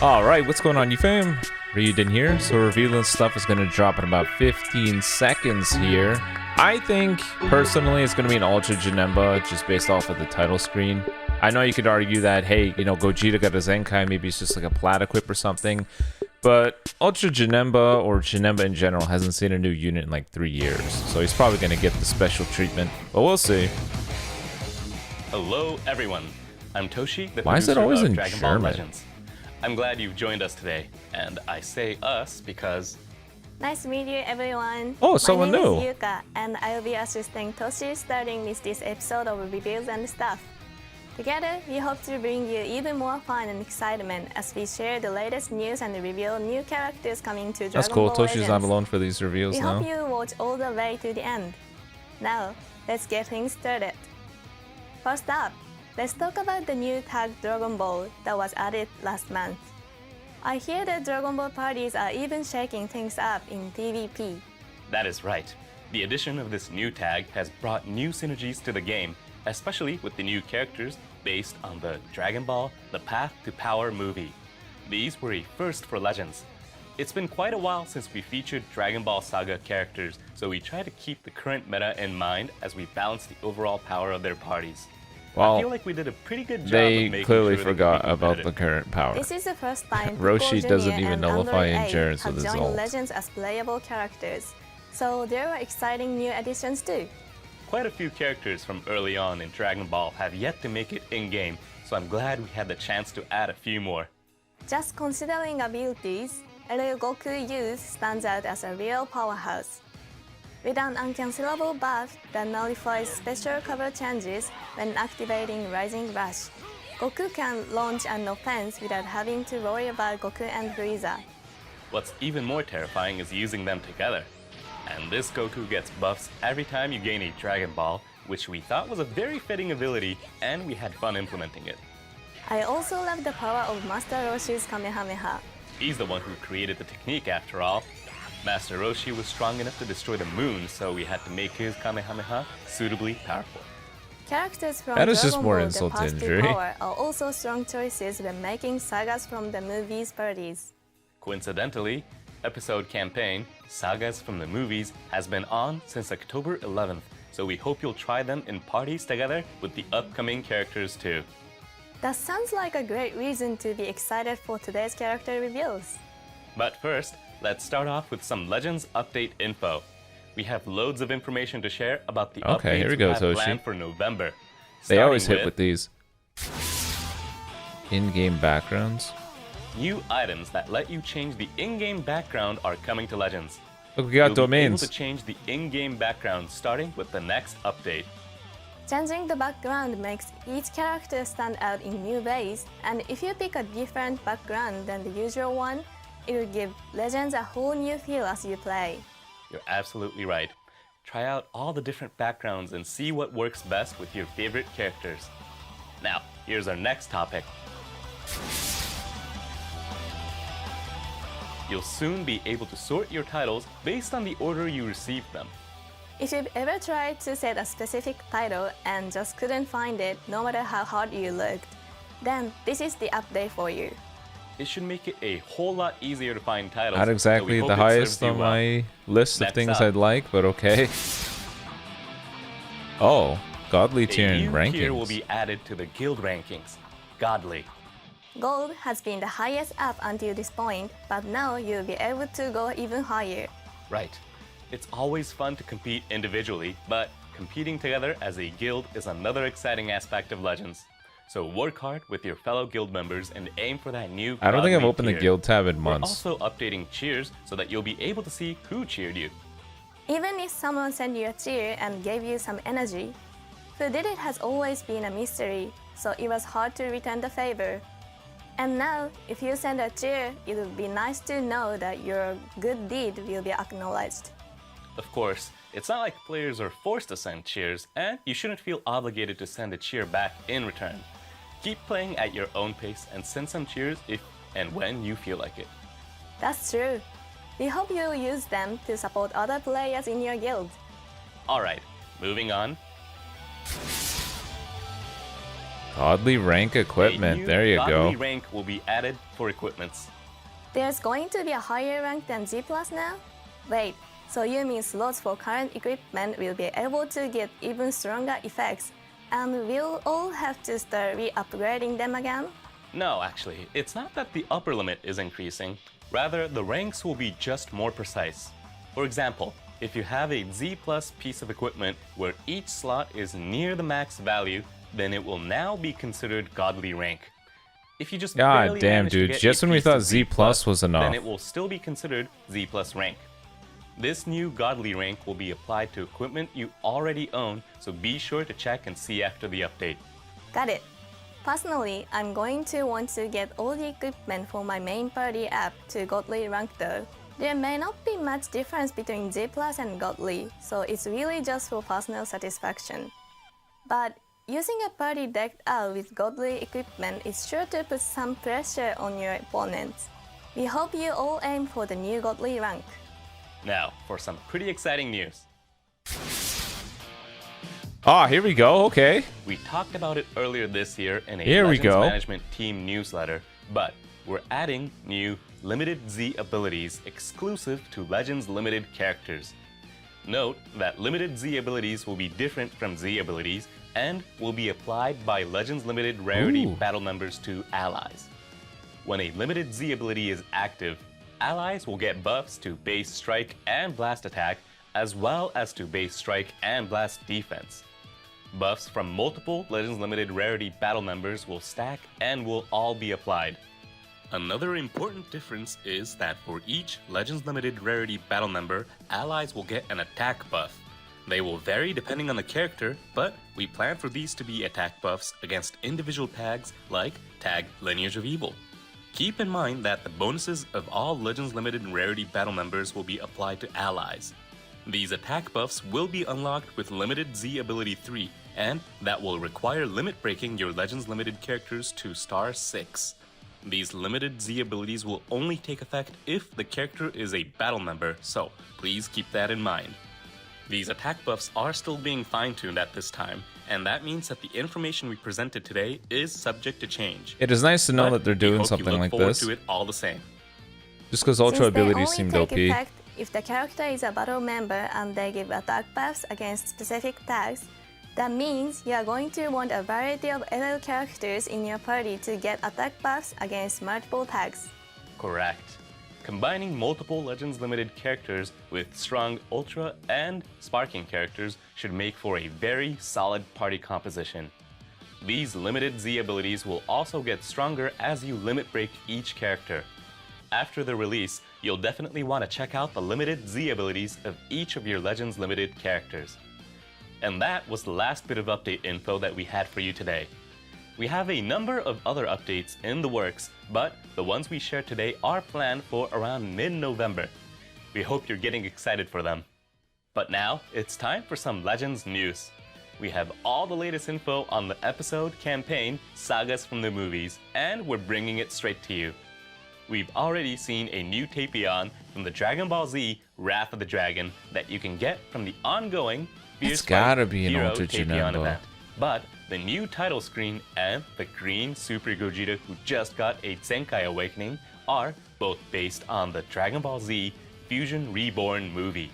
Alright, what's going on, you fam? Raiyuden here. So revealing stuff is going to drop in about 15 seconds here. I think, personally, it's going to be an Ultra Janemba, just based off of the title screen. I know you could argue that, hey, you know, Gogeta got a Zenkai, maybe it's just like a plat equip or something. But Ultra Janemba, or Janemba in general, hasn't seen a new unit in like 3 years. So he's probably going to get the special treatment, but we'll see. Hello, everyone. I'm Toshi, the Why is it producer always of in Dragon Ball German? Legends. I'm glad you've joined us today, and I say us because Nice to meet you, everyone. Oh, someone My name new. is Yuka, and I will be assisting Toshi starting with this episode of reviews and stuff. Together, we hope to bring you even more fun and excitement as we share the latest news and reveal new characters coming to Dragon That's cool. Ball Toshi's Legends. not alone for these reveals We now. hope you watch all the way to the end. Now, let's get things started. First up, let's talk about the new tag Dragon Ball that was added last month. I hear that Dragon Ball parties are even shaking things up in PvP. that is right. The addition of this new tag has brought new synergies to the game, especially with the new characters based on the Dragon Ball The Path to Power movie. These were a first for Legends. It's been quite a while since we featured Dragon Ball Saga characters, so we try to keep the current meta in mind as we balance the overall power of their parties. Well, I feel like we did a pretty good job they of making clearly sure they could forgot be about the competitive. current power. This is the first time Roshi Piccolo doesn't Jr. even and nullify Android 8 endurance have with his joined ult. Legends as playable characters, so there are exciting new additions too. Quite a few characters from early on in Dragon Ball have yet to make it in-game, so I'm glad we had the chance to add a few more. Just considering abilities, LL Goku Youth stands out as a real powerhouse. With an uncancelable buff that nullifies special cover changes when activating Rising Rush, Goku can launch an offense without having to worry about Goku and Frieza. What's even more terrifying is using them together. And this Goku gets buffs every time you gain a Dragon Ball, which we thought was a very fitting ability, and we had fun implementing it. I also love the power of Master Roshi's Kamehameha. He's the one who created the technique after all. Master Roshi was strong enough to destroy the moon, so we had to make his Kamehameha suitably powerful. Characters from That is just Dragon more Ball insult The to Path to injury. Power are also strong choices when making sagas from the movies parties. Coincidentally, episode campaign, Sagas from the Movies, has been on since October 11th, so we hope you'll try them in parties together with the upcoming characters too. That sounds like a great reason to be excited for today's character reveals. But first, let's start off with some Legends update info. We have loads of information to share about the Okay, updates here we go, have Toshi. planned for November. They always hit Starting with these in-game backgrounds. new items that let you change the in-game background are coming to Legends. Look, we got You'll be able domains. to change the in-game background starting with the next update. Changing the background makes each character stand out in new ways, and if you pick a different background than the usual one, it will give Legends a whole new feel as you play. You're absolutely right. Try out all the different backgrounds and see what works best with your favorite characters. Now, here's our next topic. You'll soon be able to sort your titles based on the order you received them. If you've ever tried to set a specific title and just couldn't find it no matter how hard you looked, then this is the update for you. It should make it a whole lot easier to find titles. Not so we exactly hope the it highest serves you on well. my list of Next things up. I'd like, but okay. Oh, godly tier A and new tier will rankings. be added to the guild rankings. Godly. Gold has been the highest up until this point, but now you'll be able to go even higher. Right. It's always fun to compete individually, but competing together as a guild is another exciting aspect of Legends. So work hard with your fellow guild members and aim for that new I don't think I've godly opened the tier. guild tab in We're months. also updating cheers so that you'll be able to see who cheered you. Even if someone sent you a cheer and gave you some energy, who did it has always been a mystery, so it was hard to return the favor. And now, if you send a cheer, it would be nice to know that your good deed will be acknowledged. Of course, it's not like players are forced to send cheers, and you shouldn't feel obligated to send a cheer back in return. Keep playing at your own pace and send some cheers if and when you feel like it. That's true. We hope you'll use them to support other players in your guild. Alright, moving on. Godly rank equipment. There you godly go. rank will be added for equipments. There's going to be a higher rank than G+ now? Wait, so you mean slots for current equipment will be able to get even stronger effects, and we'll all have to start re-upgrading them again? No, actually, it's not that the upper limit is increasing. Rather, the ranks will be just more precise. For example, if you have a Z+ piece of equipment where each slot is near the max value, then it will now be considered godly rank. If you just God barely damn, manage to dude. get Just a when we piece thought of Z+ was enough. then it will still be considered Z+ rank. This new godly rank will be applied to equipment you already own, so be sure to check and see after the update. Got it. Personally, I'm going to want to get all the equipment for my main party app to godly rank though. There may not be much difference between G+ and godly, so it's really just for personal satisfaction. But using a party decked out with godly equipment is sure to put some pressure on your opponents. We hope you all aim for the new godly rank. Now, for some pretty exciting news. Ah, here we go. Okay. We talked about it earlier this year in a Here we Legends go. Management Team newsletter, but we're adding new Limited Z abilities exclusive to Legends Limited characters. Note that Limited Z abilities will be different from Z abilities and will be applied by Legends Limited rarity Ooh. battle members to allies. When a Limited Z ability is active, allies will get buffs to base strike and blast attack, as well as to base strike and blast defense. Buffs from multiple Legends Limited rarity battle members will stack and will all be applied. Another important difference is that for each Legends Limited rarity battle member, allies will get an attack buff. They will vary depending on the character, but we plan for these to be attack buffs against individual tags like tag Lineage of Evil. Keep in mind that the bonuses of all Legends Limited rarity battle members will be applied to allies. These attack buffs will be unlocked with Limited Z Ability 3, and that will require limit breaking your Legends Limited characters to star 6. These Limited Z abilities will only take effect if the character is a battle member, so please keep that in mind. These attack buffs are still being fine-tuned at this time, and that means that the information we presented today is subject to change. It is nice to know But that they're we doing hope you something look like forward this. to it all the same. Just because Ultra Since they abilities only seemed take OP. effect if the character is a battle member and they give attack buffs against specific tags, that means you are going to want a variety of LL characters in your party to get attack buffs against multiple tags. Correct. Combining multiple Legends Limited characters with strong Ultra and Sparking characters should make for a very solid party composition. These Limited Z abilities will also get stronger as you limit break each character. After the release, you'll definitely want to check out the Limited Z abilities of each of your Legends Limited characters. And that was the last bit of update info that we had for you today. We have a number of other updates in the works, but the ones we shared today are planned for around mid-November. We hope you're getting excited for them. But now, it's time for some Legends news. We have all the latest info on the episode, campaign, sagas from the movies, and we're bringing it straight to you. We've already seen a new Tapion from the Dragon Ball Z Wrath of the Dragon that you can get from the ongoing It's gotta be an Hero Ultra Tapion Janemba. event. But the new title screen and the green Super Gogeta who just got a Zenkai Awakening are both based on the Dragon Ball Z Fusion Reborn movie.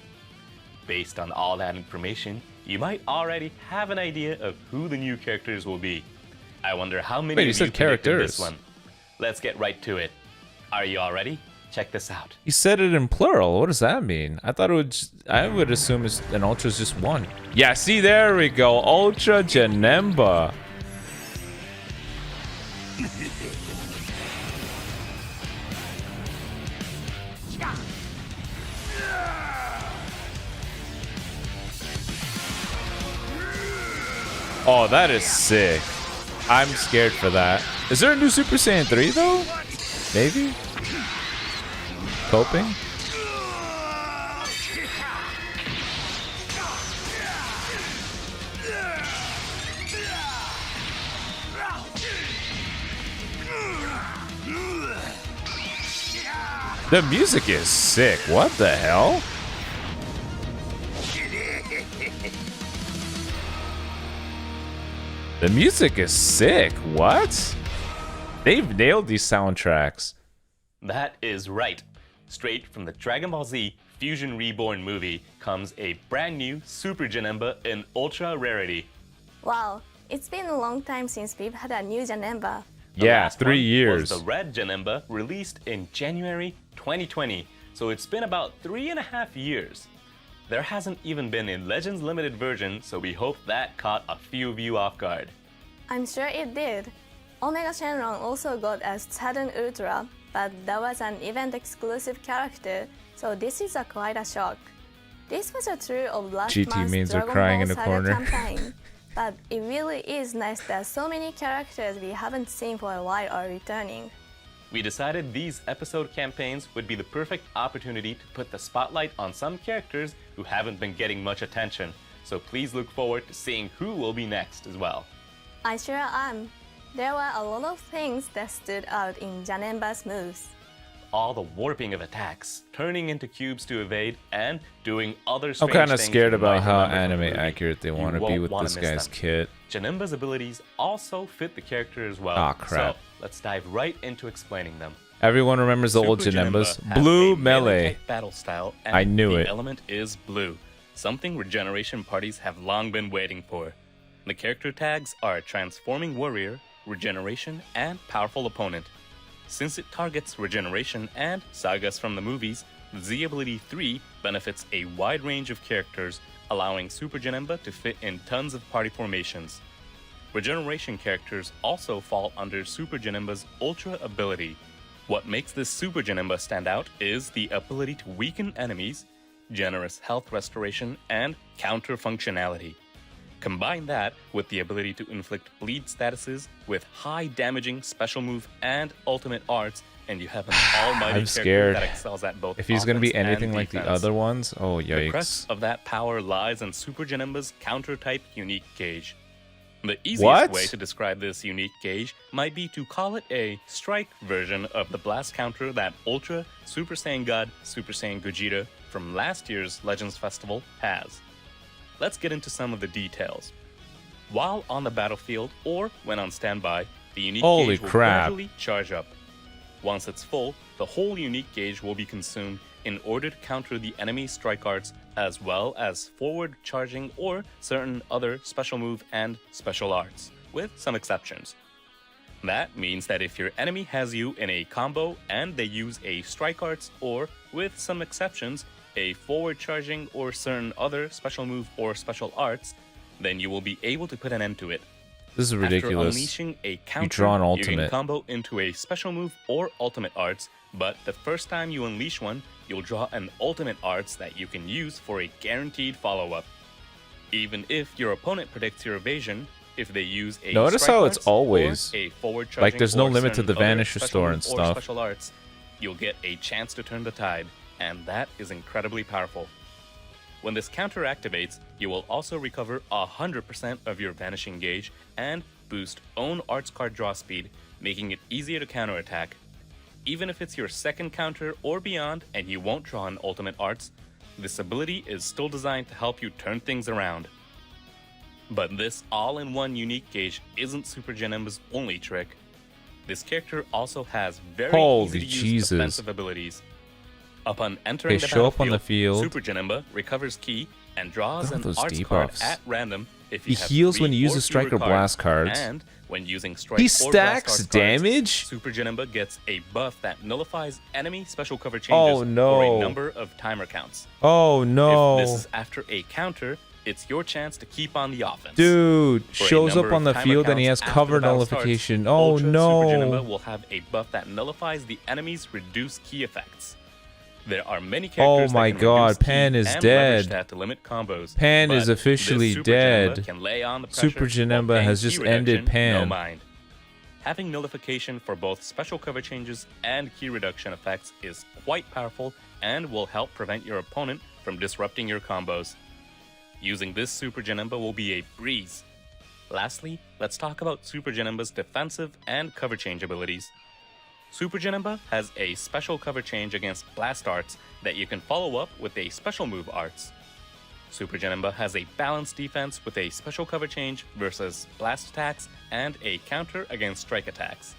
Based on all that information, you might already have an idea of who the new characters will be. I wonder how many Wait, you of said you predicted characters. this one. Let's get right to it. Are you all ready? Check this out. He said it in plural. What does that mean? I thought it would. I would assume an Ultra is just one. Yeah, see, there we go. Ultra Janemba. Oh, that is sick. I'm scared for that. Is there a new Super Saiyan 3 though? Maybe? Coping? The music is sick. What the hell? The music is sick. What? They've nailed these soundtracks. That is right. Straight from the Dragon Ball Z Fusion Reborn movie comes a brand new Super Janemba in ultra rarity. Wow, it's been a long time since we've had a new Janemba. The Yeah, last 3 one years. was the Red Janemba, released in January 2020, so it's been about 3.5 years. There hasn't even been a Legends Limited version, so we hope that caught a few of you off guard. I'm sure it did. Omega Shenron also got a Sudden Ultra, but that was an event-exclusive character, so this is quite a shock. This was true of last GT month's means are Dragon crying Ball in the Saga corner. campaign, but it really is nice that so many characters we haven't seen for a while are returning. We decided these episode campaigns would be the perfect opportunity to put the spotlight on some characters who haven't been getting much attention, so please look forward to seeing who will be next as well. I sure am. There were a lot of things that stood out in Janemba's moves. All the warping of attacks, turning into cubes to evade, and doing other I'm strange kind of things scared you about might how remember from the anime movie. accurate they You want to be won't with wanna this miss guy's them. kit. Janemba's abilities also fit the character as well. Aw, crap. So let's dive right into explaining them. Everyone remembers the old Super Janembas. Janemba has Blue a melee. type battle style, and I knew the it. element is blue, something regeneration parties have long been waiting for. The character tags are Transforming Warrior, Regeneration, and Powerful Opponent. Since it targets regeneration and sagas from the movies, the Z ability 3 benefits a wide range of characters, allowing Super Janemba to fit in tons of party formations. Regeneration characters also fall under Super Janemba's Ultra ability. What makes this Super Janemba stand out is the ability to weaken enemies, generous health restoration, and counter functionality. Combine that with the ability to inflict bleed statuses with high damaging special move and ultimate arts, and you have an almighty I'm character scared. that excels at both If he's going to be offense and anything like the defense. other ones, oh The crux yikes. of that power lies in Super Janemba's counter-type unique gauge. The easiest What? way to describe this unique gauge might be to call it a strike version of the blast counter that Ultra Super Saiyan God Super Saiyan Gogeta from last year's Legends Festival has. Let's get into some of the details. While on the battlefield or when on standby, the unique Holy gauge will crap. gradually charge up. Once it's full, the whole unique gauge will be consumed in order to counter the enemy strike arts as well as forward charging or certain other special move and special arts, with some exceptions. That means that if your enemy has you in a combo and they use a strike arts or, with some exceptions, a forward charging or certain other special move or special arts, then you will be able to put an end to it. This is After ridiculous. unleashing a counter, draw an you can ultimate. combo into a special move or ultimate arts, but the first time you unleash one, you'll draw an ultimate arts that you can use for a guaranteed follow-up. Even if your opponent predicts your evasion, if they use a Notice strike how it's arts always or a forward like charging there's no or limit to certain the other Vanisher special store move and or stuff. special arts, you'll get a chance to turn the tide, and that is incredibly powerful. When this counter activates, you will also recover 100% of your vanishing gauge and boost own arts card draw speed, making it easier to counterattack. Even if it's your second counter or beyond and you won't draw an ultimate arts, this ability is still designed to help you turn things around. But this all-in-one unique gauge isn't Super Janemba's only trick. This character also has very Holy easy to use Jesus. defensive abilities. Upon entering Okay, the show up on the battlefield, field. Super Janemba recovers ki and draws Look at an those arts card debuffs. at random if He you have heals 3 when he uses or strike fewer or blast cards. And when using strike He or blast stacks arts cards, damage? Super Janemba gets a buff that nullifies enemy special cover changes Oh, for no. a number of timer counts. Oh no. If this is after a counter, it's your chance to keep on the offense. Dude, For a shows up number on the of timer field and he has counts after cover the battle starts, nullification. Oh Ultra Super Janemba no. will have a buff that nullifies the enemy's reduced key effects. There are many Oh characters my that can God, reduce ki Pan is and dead. leverage that to limit combos. Pan but is this officially Super dead. Janemba can lay on the Super pressure Janemba while has paying just ki ended reduction, No Pan. mind. Having nullification for both special cover changes and key reduction effects is quite powerful and will help prevent your opponent from disrupting your combos. Using this Super Janemba will be a breeze. Lastly, let's talk about Super Janemba's defensive and cover change abilities. Super Janemba has a special cover change against blast arts that you can follow up with a special move arts. Super Janemba has a balanced defense with a special cover change versus blast attacks and a counter against strike attacks.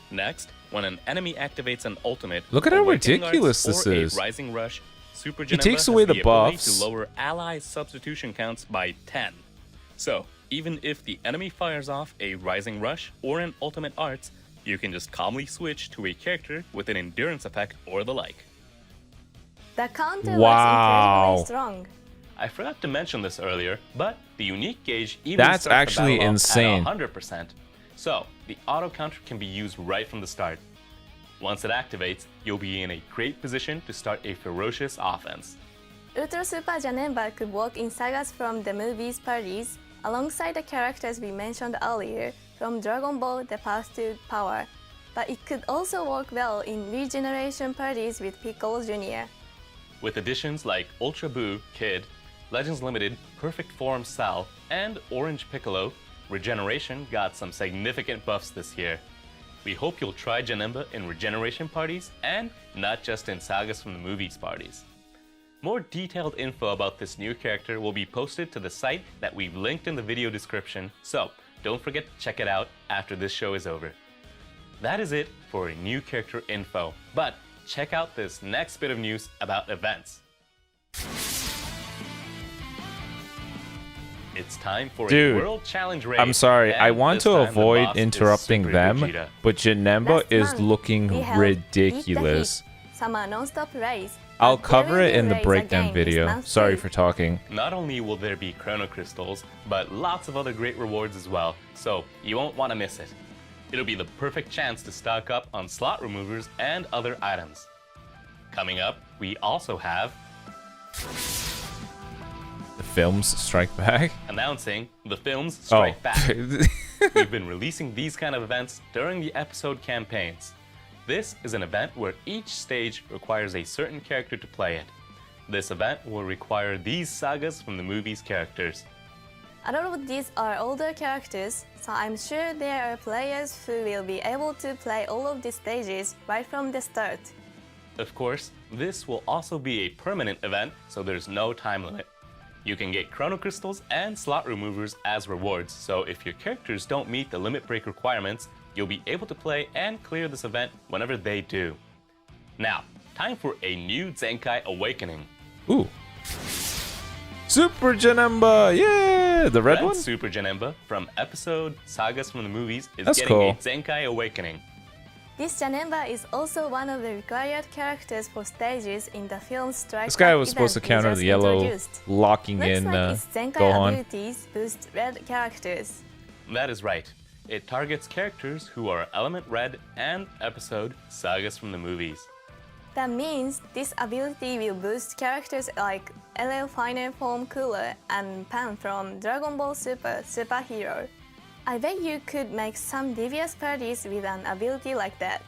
Next, when an enemy activates an ultimate, Look at how Awakening ridiculous Arts, this or is. A Rising Rush, Super He Janemba takes has away the ability buffs. to lower allies' substitution counts by 10. So, even if the enemy fires off a Rising Rush or an Ultimate Arts, you can just calmly switch to a character with an endurance effect or the like. The counter Wow. was incredibly strong. I forgot to mention this earlier, but the unique gauge even That's starts actually the battle off insane. at 100%. So, the auto counter can be used right from the start. Once it activates, you'll be in a great position to start a ferocious offense. Ultra Super Janemba could work in sagas from the movies parties, alongside the characters we mentioned earlier from Dragon Ball The Path to Power, but it could also work well in regeneration parties with Piccolo Jr. With additions like Ultra Buu, Kid, Legends Limited, Perfect Form Sal, and Orange Piccolo, Regeneration got some significant buffs this year. We hope you'll try Janemba in regeneration parties and not just in sagas from the movies parties. More detailed info about this new character will be posted to the site that we've linked in the video description, so don't forget to check it out after this show is over. That is it for new character info, but check out this next bit of news about events. It's time for Dude, a World Challenge raid. I'm sorry, I and want this to time the avoid boss is interrupting Super them, Vegeta. but Janemba Last is month, looking we held ridiculous. Beat the Heat Summer Non-Stop Race. I'll but cover there it will in be the race breakdown again this video. month Sorry too. for talking. Not only will there be chrono crystals, but lots of other great rewards as well, so you won't want to miss it. It'll be the perfect chance to stock up on slot removers and other items. Coming up, we also have The films strike back. announcing the films Strike Oh. Back. We've been releasing these kind of events during the episode campaigns. This is an event where each stage requires a certain character to play it. This event will require these sagas from the movie's characters. A lot of these are older characters, so I'm sure there are players who will be able to play all of these stages right from the start. Of course, this will also be a permanent event, so there's no time limit. You can get chrono crystals and slot removers as rewards, so if your characters don't meet the limit break requirements, you'll be able to play and clear this event whenever they do. Now, time for a new Zenkai Awakening. Ooh. Super Janemba! Yeah! The red one? Super Janemba from episode Sagas from the Movies is That's getting cool. a Zenkai Awakening. This Janemba is also one of the required characters for stages in the film Strike This guy Back was supposed to event we counter just the yellow introduced. locking Looks in like its Zenkai Gohan. abilities boost red characters. That is right. It targets characters who are Element Red and episode Sagas from the Movies. That means this ability will boost characters like LL Final Form Cooler and Pan from Dragon Ball Super Superhero. I bet you could make some devious parties with an ability like that.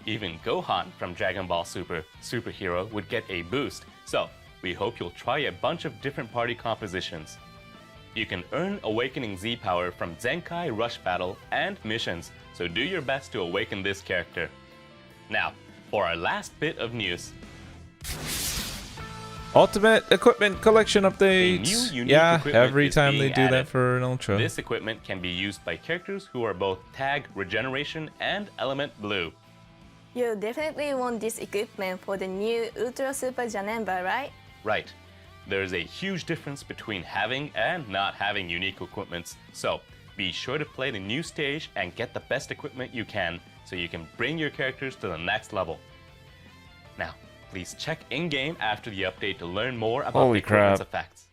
Even Gohan from Dragon Ball Super Superhero would get a boost, so we hope you'll try a bunch of different party compositions. You can earn Awakening Z power from Zenkai Rush Battle and missions, so do your best to awaken this character. Now, for our last bit of news. Ultimate equipment collection updates. new unique Yeah, equipment every is time they being do that added. for an ultra. This equipment can be used by characters who are both Tag, Regeneration, and Element Blue. You definitely want this equipment for the new Ultra Super Janemba, right? Right. There's a huge difference between having and not having unique equipments, so be sure to play the new stage and get the best equipment you can so you can bring your characters to the next level. Now, please check in-game after the update to learn more about Holy the equipment's crap. effects.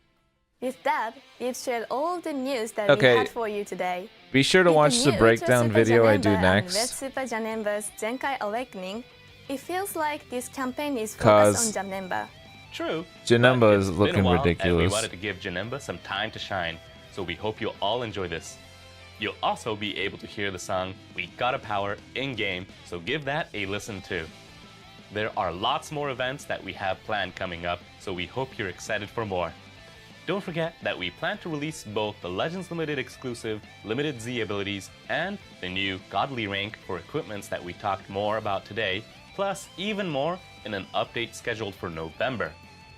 With that, we've shared all of the news that Okay. we had for you today. Be sure to With watch the new breakdown Ultra Super video I do Janemba and Red next. Super Janemba's Zenkai Awakening, it feels like this campaign is 'Cause- focused on Janemba. True. Janemba but is it's been a looking while, And ridiculous. we wanted to give Janemba some time to shine, so we hope you'll all enjoy this. You'll also be able to hear the song We Gotta Power in-game, so give that a listen too. There are lots more events that we have planned coming up, so we hope you're excited for more. Don't forget that we plan to release both the Legends Limited exclusive Limited Z abilities and the new Godly rank for equipments that we talked more about today, plus even more in an update scheduled for November.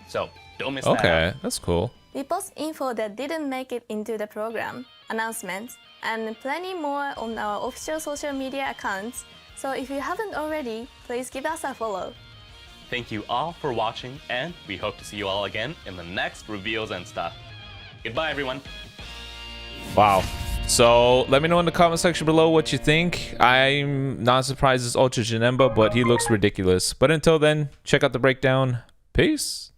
So don't miss that Okay, out. that's cool. We post info that didn't make it into the program, announcements, and plenty more on our official social media accounts. So if you haven't already, please give us a follow. Thank you all for watching, and we hope to see you all again in the next reveals and stuff. Goodbye, everyone. Wow. So let me know in the comment section below what you think. I'm not surprised it's Ultra Janemba, but he looks ridiculous. But until then, check out the breakdown. Peace.